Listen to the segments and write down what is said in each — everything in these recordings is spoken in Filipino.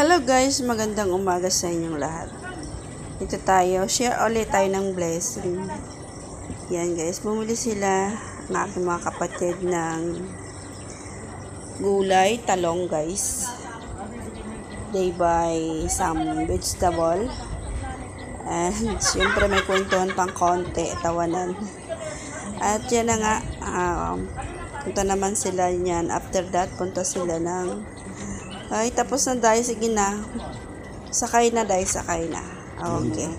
Hello guys, magandang umaga sa inyong lahat. Ito tayo, share ulit tayo ng blessing. Yan guys, bumili sila ng aking mga kapatid ng gulay, talong guys. They buy some vegetable. And syempre may kwentuhan pang konti, tawanan. At yan na nga, punta naman sila niyan. After that, punta sila ng ay, tapos na dahil, sige na. Sakay na dahil, sakay na. Okay.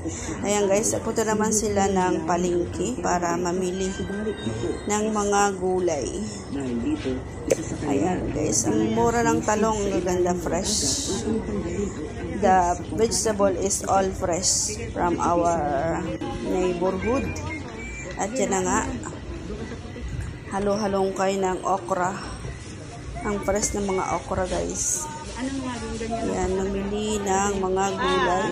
Ayan guys, punta naman sila ng palengke para mamili ng mga gulay. Ayan guys, ang mura ng talong, gaganda, fresh. The vegetable is all fresh from our neighborhood. At yan na nga, halo-halong kayo ng okra. Ang fresh ng mga okra guys. Yan, namili ng mga gulay.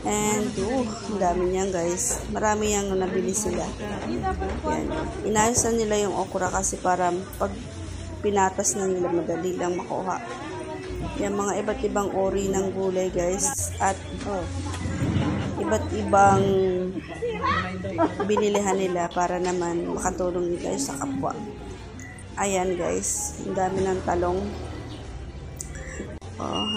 And, ang dami niyan guys. Marami yung nabili sila. Yan. Inayasan nila yung okra kasi para pag pinatas na nila, madali lang makuha. Yan, mga iba't ibang ori ng gulay guys. At, iba't ibang binilihan nila para naman makatulong nila sa kapwa. Ayan guys, ang dami ng talong.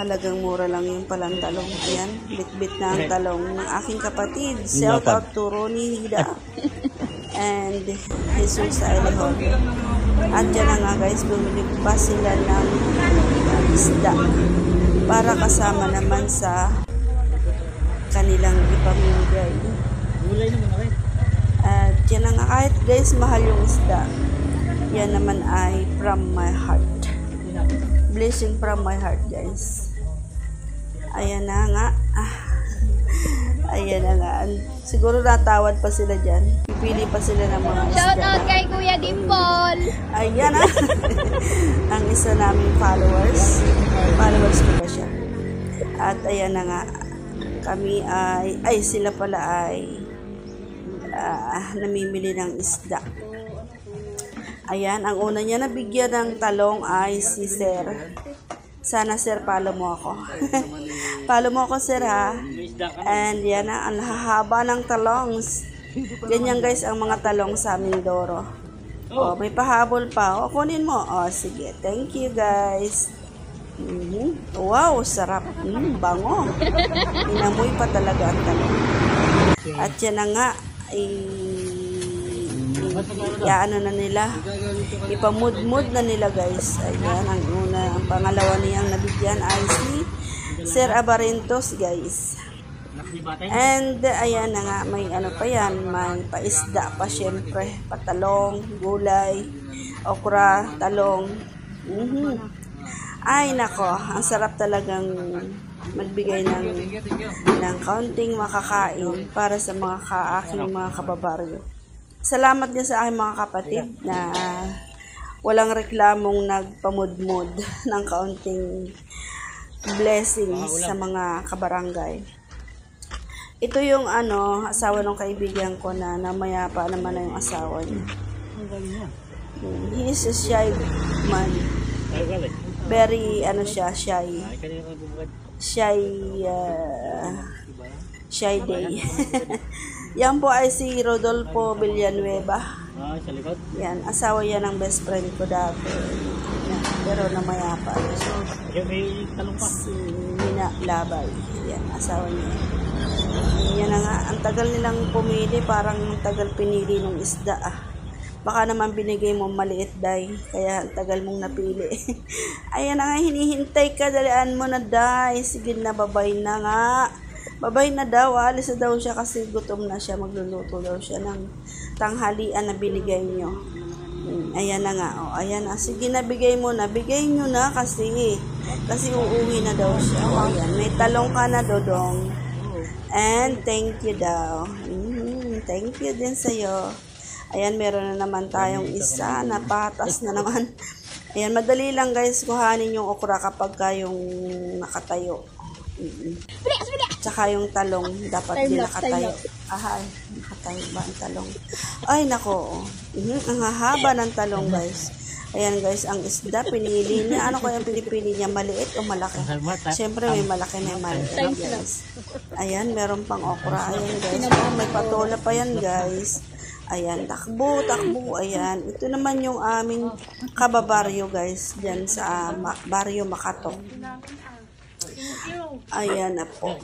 Halagang mura lang yung palang talong. Ayan, bit-bit na ang talong ng aking kapatid. Shout out to Ronnie Hida and Jesus Ailehon. At yan na nga guys, bumili pa sila ng isda para kasama naman sa kanilang ipamimigay. At yan na nga, kahit guys mahal yung isda, yan naman ay from my heart. Blessing from my heart guys. Ayan na nga. Ayan na nga. Siguro natawad pa sila dyan. Pipili pa sila ng mga isda. Shout out kay Kuya Dimple. Ayan na. Ang isa naming followers. Followers ko ba siya? At ayan na nga. Kami ay sila pala ay namimili ng isda. Ayan, ang una niya nabigyan ng talong ay si Sir. Sana Sir, follow mo ako. Follow mo ako Sir ha. And yan na, ang hahaba ng talong. Ganyan guys ang mga talong sa Mindoro. May pahabol pa. Kunin mo. Sige. Thank you guys. Wow, sarap. Bango. Inamoy pa talaga ang talong. At yan na nga, ano na nila, ipamudmud na nila guys. Ayan, ang una, ang pangalawa niyang nabigyan ay si Sir Abarentos guys. And ayan na nga, may ano pa yan, may paisda pa syempre, patalong, gulay, okra, talong. Ay nako, ang sarap talagang magbigay ng kaunting makakain para sa mga aking mga kababaryo. Salamat din sa aking mga kapatid na walang reklamong nagpamudmud ng kaunting blessings sa mga kabarangay. Ito yung asawa ng kaibigan ko na namayapa naman na yung asawa niya. He is a shy man. Very shy. Shy day. Yan po ay si Rodolfo Villanueva. Yan, asawa yan ng best friend ko dati. Yan, pero namayapa. Si Mina Labay. Yan, asawa niya. Yan na nga, ang tagal nilang pumili, parang ang tagal pinili ng isda. Baka naman binigay mo maliit day, kaya ang tagal mong napili. Ayan na nga, hinihintay ka, dalian mo na day. Sige na, babay na nga. Babay na daw, alis na daw siya kasi gutom na siya, magluluto daw siya ng tanghalian na binigay nyo. Ayan na nga, ayan na, sige na, bigay mo na, bigay nyo na kasi uuwi na daw siya. Ayan, may talong ka na, Dodong. And thank you daw. Thank you din sa'yo. Ayan, meron na naman tayong isa na patas na naman. Ayan, madali lang guys, kuhanin yung okra kapag kayong nakatayo. Tsaka yung talong, dapat din nakatayo. Nakatayo ba ang talong? Ay, nako. Ang hahaba ng talong, guys. Ayan guys, ang isda, pinili niya. Ano kaya pinipili niya? Maliit o malaki? Siyempre may malaki, may maliit guys. Ayan, meron pang okra. Ayan guys, may patola pa yan guys. Ayan, takbo, takbo. Ayan, ito naman yung aming kababaryo guys, dyan sa baryo Makato. Ayan na po.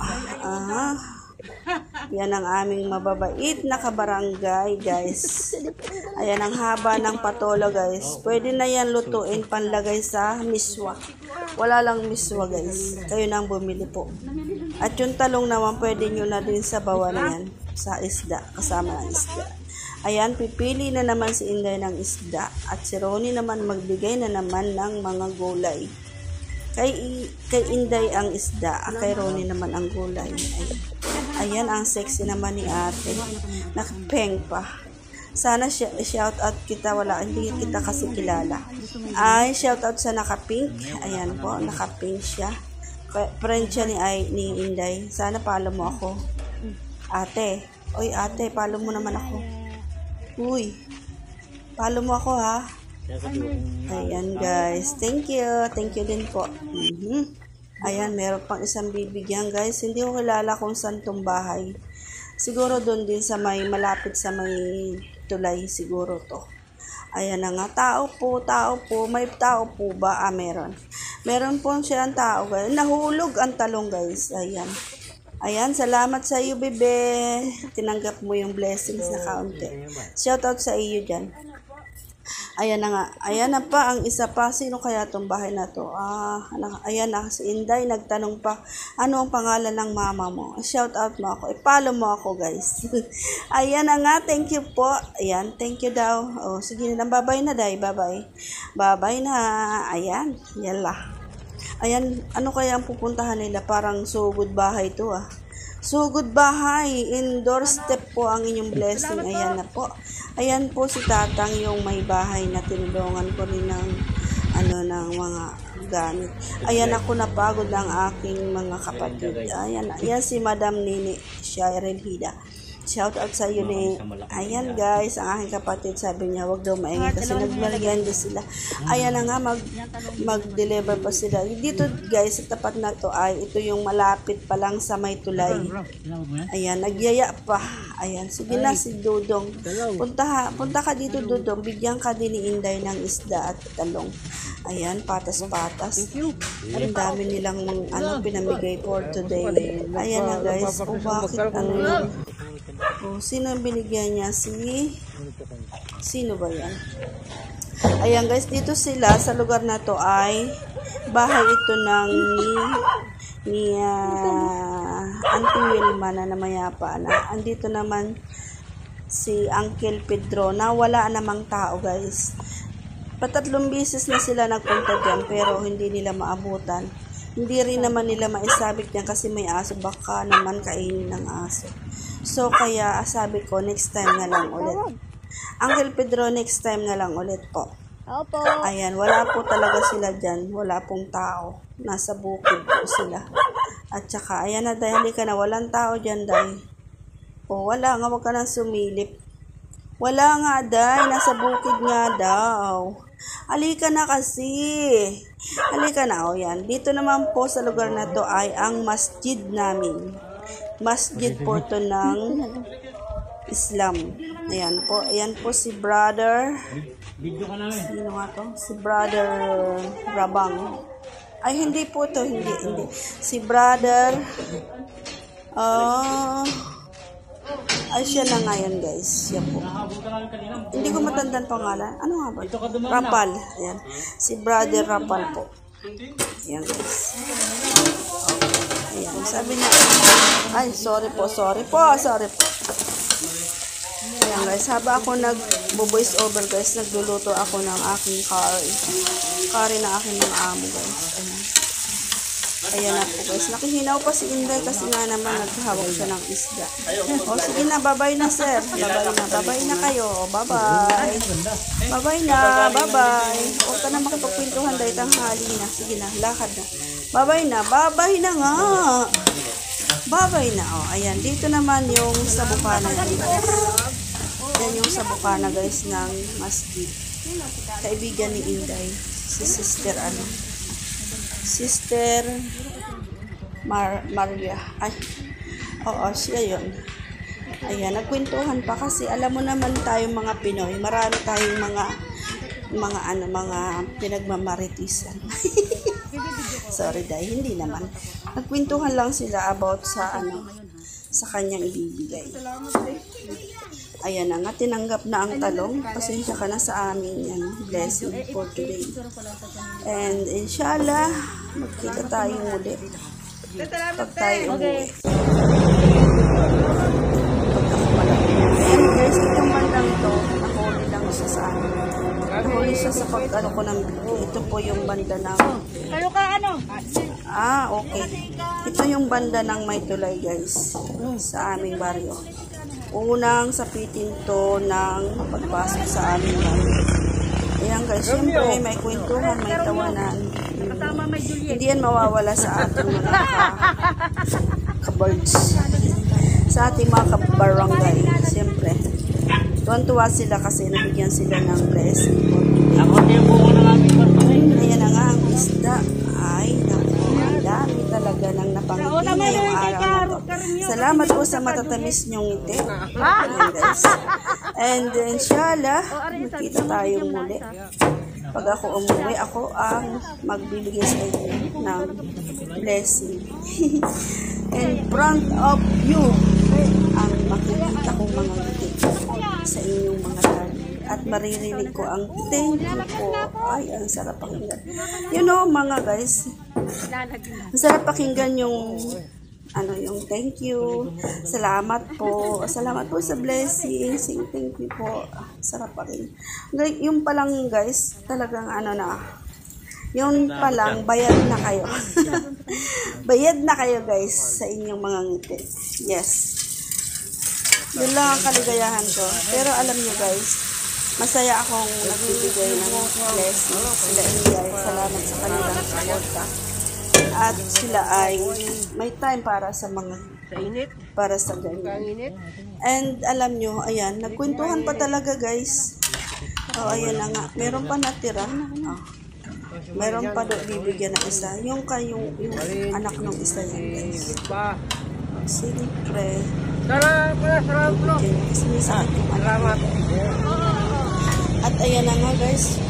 Yan ang aming mababait na kabarangay guys. Ayan ang haba ng patola guys. Pwede na yan lutuin, panlagay sa miswa. Wala lang miswa guys. Kayo nang bumili po. At yung talong naman pwede nyo na din sa bawan yan. Sa isda, kasama ng isda. Ayan, pipili na naman si Inday ng isda. At si Ronnie naman magbigay na naman ng mga gulay. Kay Inday ang isda, kay Ronnie naman ang gulay. Ayan, ang sexy naman ni ate. Nakapeng pa. Sana shout out kita, wala, hindi kita kasi kilala. Ay, shout out sa nakapink. Ayan po, nakapink siya. Friend siya ni Inday. Sana follow mo ako. Ate, oy ate, follow mo naman ako. Uy, follow mo ako ha. Ayan guys, thank you din po. Ayan, meron pang isang bibigyan guys. Hindi ko kilala kung saan tong bahay. Siguro doon din sa malapit sa may tulay siguro to. Ayan na nga, tao po. May tao po ba? Meron po siya ang tao guys. Nahulog ang talong guys. Ayan, salamat sa iyo, bebe. Tinanggap mo yung blessings na kaunti. Shoutout sa iyo dyan. Ayan na nga. Ayan na pa, ang isa pa. Sino kaya itong bahay na to? Ayan na, si Inday nagtanong pa, ano ang pangalan ng mama mo? Shoutout mo ako. Follow mo ako, guys. Ayan na nga, thank you po. Ayan, thank you daw. Oh, sige na lang, bye-bye na, day. Bye-bye. Bye-bye na. Ayan, yala. Ayan, ano kaya ang pupuntahan nila? Parang sugod bahay to Sugod bahay. Indoor step po ang inyong blessing. Ayan na po. Ayan po si Tatang yung may bahay na tinulungan ko rin ng ng mga gamit. Ayan ako napagod ng aking mga kapatid. Ayan si Madam Nini Cheryl Hida. Shout out sa iyo ni. Ayan guys, ang aking kapatid sabi niya wag daw maingay kasi nagmerienda sila. Ayan na nga, mag-deliver pa sila. Dito guys, sa tapat na to ay ito yung malapit pa lang sa may tulay. Ayan, nagyaya pa. Ayan, sige na si Dudong. Punta ka dito Dudong, bigyan ka din ni Inday ng isda at talong. Ayan, patas-patas. Ang dami nilang pinamigay for today. Ayan na guys, bakit sino ang binigyan niya? Sino ba yan? Ayan guys, dito sila sa lugar na to ay bahay ito ng ni Auntie Wilma na namayapa na. Andito naman si Uncle Pedro na wala namang tao guys. Patatlong beses na sila nagpunta dyan pero hindi nila maabutan. Hindi rin naman nila maisabit yan kasi may aso, baka naman kainin ng aso. So, kaya sabi ko, next time na lang ulit. Uncle Pedro, next time na lang ulit po. Opo. Ayan, wala po talaga sila dyan. Wala pong tao. Nasa bukid po sila. At saka, ayan na, dahil ka na, walang tao dyan, day. O, wala nga, wag ka nang sumilip. Wala nga, day. Nasa bukid nga daw. Halika na kasi. Halika na, o yan. Dito naman po sa lugar na to ay ang masjid namin. Masjid po to ng Islam. Ayan po si brother. Sino nga to? Si brother Rabang. Ay, hindi po to. Hindi. Si brother. Ay, siya na ngayon guys. Siya po. Hindi ko matandaan pangalan. Ano nga ba? Rapal. Ayan. Si brother Rapal po. Ayan guys. Ayan. Sabi niya. Ay, sorry po. Ayan guys. Haba ako nag-voice over guys. Nagluluto ako ng aking curry. Curry na aking mga amo guys. Ayan na po guys. Nakihinaw pa si Inday kasi nga naman naghawak siya ng isda. O sige na, bye-bye na sir. Bye-bye na kayo. Bye-bye. Bye-bye na. Bye-bye. Huwag ka na makipagpintuhan dahil tanghali na. Sige na, lakad na. Bye-bye na. Bye-bye na nga. Bye-bye na. O, ayan. Dito naman yung sa bukana guys. Yan yung sa bukana guys ng masjid. kaibigan ni Inday. Si Sister Maria. Ay, oo, siya yun. Ayan, nagkwentuhan pa kasi alam mo naman tayong mga Pinoy, marami tayong mga pinagmamaritisan. Sorry dahil hindi naman. Nagkwentuhan lang sila about sa kanyang ibibigay. Ayan na nga, tinanggap na ang talong. Pasensya ka na sa amin yan. Blessing for today. And inshallah, magkita tayo muli. Pag tayo umuwi. Ayan guys, itong bandang to, nahuli lang siya sa amin. Nahuli siya sa pag-ano ko ng video. Ito po yung banda ng... okay. Ito yung banda ng May Tulay guys. Sa aming baryo. Unang sapitin to ng pagpasok sa aming baryo. Ayan guys, syempre may kwentuhan, may tawanan. Hindi yan mawawala sa ating mga ka-birds. Sa ating mga ka-barangay. Syempre. Tuwan-tuwa sila kasi nabigyan sila ng blessing. Ayan na nga ang isda. Ay, ang dami talaga ng napangiti ngayong araw na to. Salamat po sa matatamis niyong ngiti. Ayan guys. And inshallah, magkita tayo muli. Pag ako umuwi, ako ang magbibigay sa inyo ng blessing. In front of you, ang makikita kong mga ngiti sa inyong mga tali. At maririnig ko ang thank you po. Ay, ang sarap pakinggan. You know, mga guys, ang sarap pakinggan yung yung thank you, salamat po sa blessing, thank you po, sarap pa rin. Yung palang guys, talagang yung palang bayad na kayo. Bayad na kayo guys sa inyong mga ngiti. Yes. Yun lang ang kaligayahan ko. Pero alam nyo guys, masaya akong nagbibigay ng blessing. Sila Inday, salamat sa kanilang suporta. At sila ay may time para sa ganyan. And alam nyo, ayan, nagkwentuhan pa talaga guys. Ayan na nga, meron pa natira. Meron pa doon bibigyan ng isa. Yung anak ng isa yan guys. Siyempre. At ayan na nga guys,